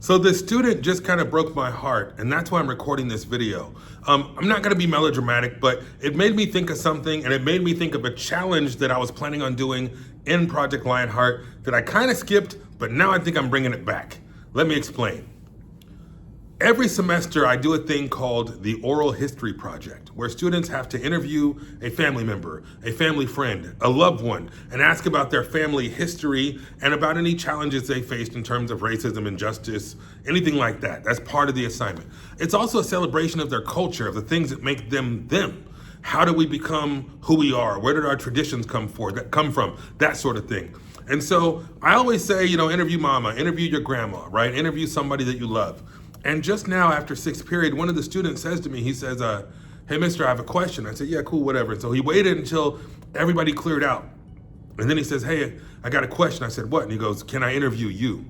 So this student just kind of broke my heart, and that's why I'm recording this video. I'm not gonna be melodramatic, but it made me think of something, and it made me think of a challenge that I was planning on doing in Project Lionheart that I kind of skipped, but now I think I'm bringing it back. Let me explain. Every semester, I do a thing called the Oral History Project, where students have to interview a family member, a family friend, a loved one, and ask about their family history and about any challenges they faced in terms of racism, injustice, anything like that. That's part of the assignment. It's also a celebration of their culture, of the things that make them them. How do we become who we are? Where did our traditions come from? That sort of thing. And so I always say, interview mama, interview your grandma, right? Interview somebody that you love. And just now, after sixth period, one of the students says to me, he says, hey, mister, I have a question. I said, yeah, cool, whatever. So he waited until everybody cleared out. And then he says, hey, I got a question. I said, what? And he goes, can I interview you?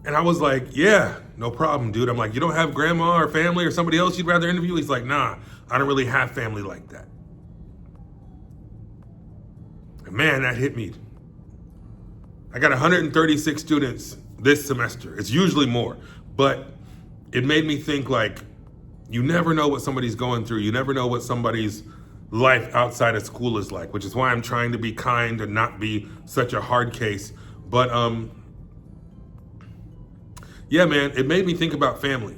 And I was like, yeah, no problem, dude. I'm like, you don't have grandma or family or somebody else you'd rather interview? He's like, nah, I don't really have family like that. And man, that hit me. I got 136 students this semester. It's usually more, but it made me think, like, you never know what somebody's going through. You never know what somebody's life outside of school is like, which is why I'm trying to be kind and not be such a hard case. But yeah, man, it made me think about family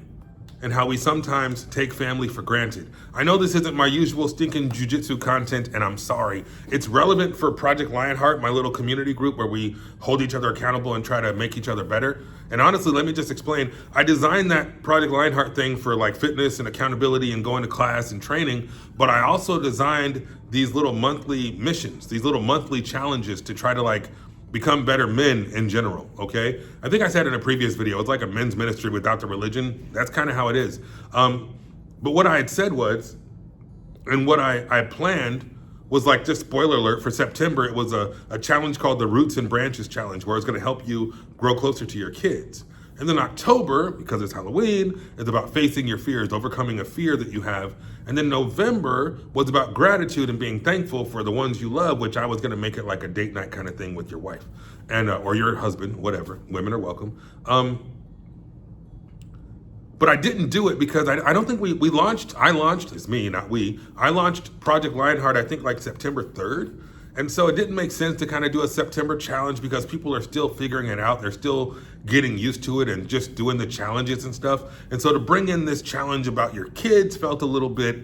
and how we sometimes take family for granted. I know this isn't my usual stinking jiu-jitsu content, and I'm sorry. It's relevant for Project Lionheart, my little community group where we hold each other accountable and try to make each other better. And honestly, let me just explain. I designed that Project Lionheart thing for like fitness and accountability and going to class and training, but I also designed these little monthly missions, these little monthly challenges to try to like become better men in general, okay? I think I said in a previous video, it's like a men's ministry without the religion. That's kind of how it is. But what I had said was, and what I planned was like, just spoiler alert, for September, it was a challenge called the Roots and Branches Challenge, where it's gonna help you grow closer to your kids. And then October, because it's Halloween, is about facing your fears, overcoming a fear that you have. And then November was about gratitude and being thankful for the ones you love, which I was gonna make it like a date night kind of thing with your wife and or your husband, whatever. Women are welcome. But I didn't do it because I don't think I launched, it's me, not we. I launched Project Lionheart, I think like September 3rd. And so it didn't make sense to kind of do a September challenge because people are still figuring it out. They're still getting used to it and just doing the challenges and stuff. And so to bring in this challenge about your kids felt a little bit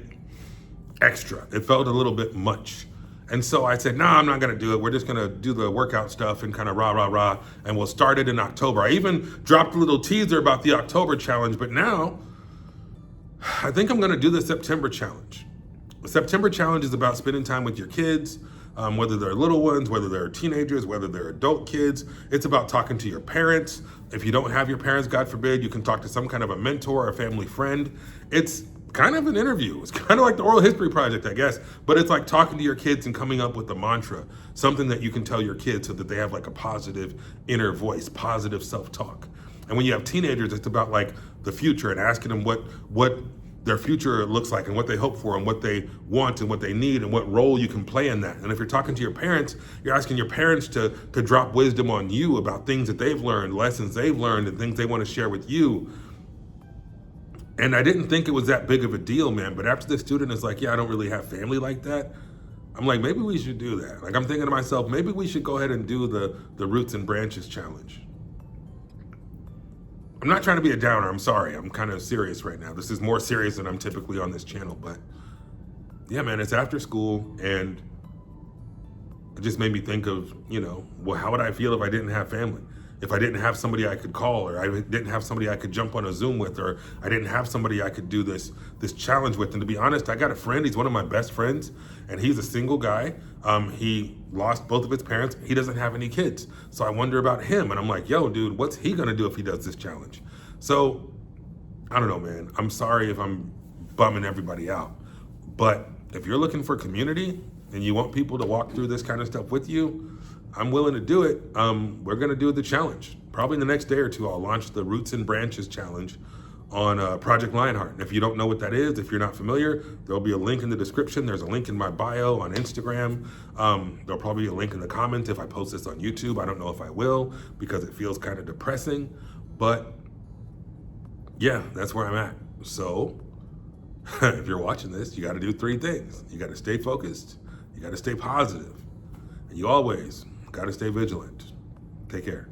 extra. It felt a little bit much. And so I said, nah, I'm not gonna do it. We're just gonna do the workout stuff and kind of rah, and we'll start it in October. I even dropped a little teaser about the October challenge, but now I think I'm gonna do the September challenge. The September challenge is about spending time with your kids, whether they're little ones, whether they're teenagers, whether they're adult kids. It's about talking to your parents. If you don't have your parents, God forbid, you can talk to some kind of a mentor or a family friend. It's kind of an interview. It's kind of like the Oral History Project, I guess, but it's like talking to your kids and coming up with a mantra, something that you can tell your kids so that they have like a positive inner voice, positive self-talk. And when you have teenagers, it's about like the future and asking them what their future looks like and what they hope for and what they want and what they need and what role you can play in that. And if you're talking to your parents, you're asking your parents to drop wisdom on you about things that they've learned, lessons they've learned, and things they want to share with you. And I didn't think it was that big of a deal, man. But after the student is like, yeah, I don't really have family like that, I'm like, maybe we should do that. Like, I'm thinking to myself, maybe we should go ahead and do the Roots and Branches Challenge. I'm not trying to be a downer, I'm sorry. I'm kind of serious right now. This is more serious than I'm typically on this channel, but yeah, man, it's after school and it just made me think of, well, how would I feel if I didn't have family? If I didn't have somebody I could call, or I didn't have somebody I could jump on a Zoom with, or I didn't have somebody I could do this challenge with. And to be honest, I got a friend, he's one of my best friends, and he's a single guy. He lost both of his parents. He doesn't have any kids. So I wonder about him. And I'm like, yo, dude, what's he gonna do if he does this challenge? So I don't know, man. I'm sorry if I'm bumming everybody out. But if you're looking for community and you want people to walk through this kind of stuff with you, I'm willing to do it. We're gonna do the challenge. Probably in the next day or two, I'll launch the Roots and Branches Challenge on Project Lionheart. And if you don't know what that is, if you're not familiar, there'll be a link in the description. There's a link in my bio on Instagram. There'll probably be a link in the comments if I post this on YouTube. I don't know if I will because it feels kind of depressing, but yeah, that's where I'm at. So if you're watching this, you got to do 3 things. You got to stay focused, you got to stay positive, and you always got to stay vigilant. Take care.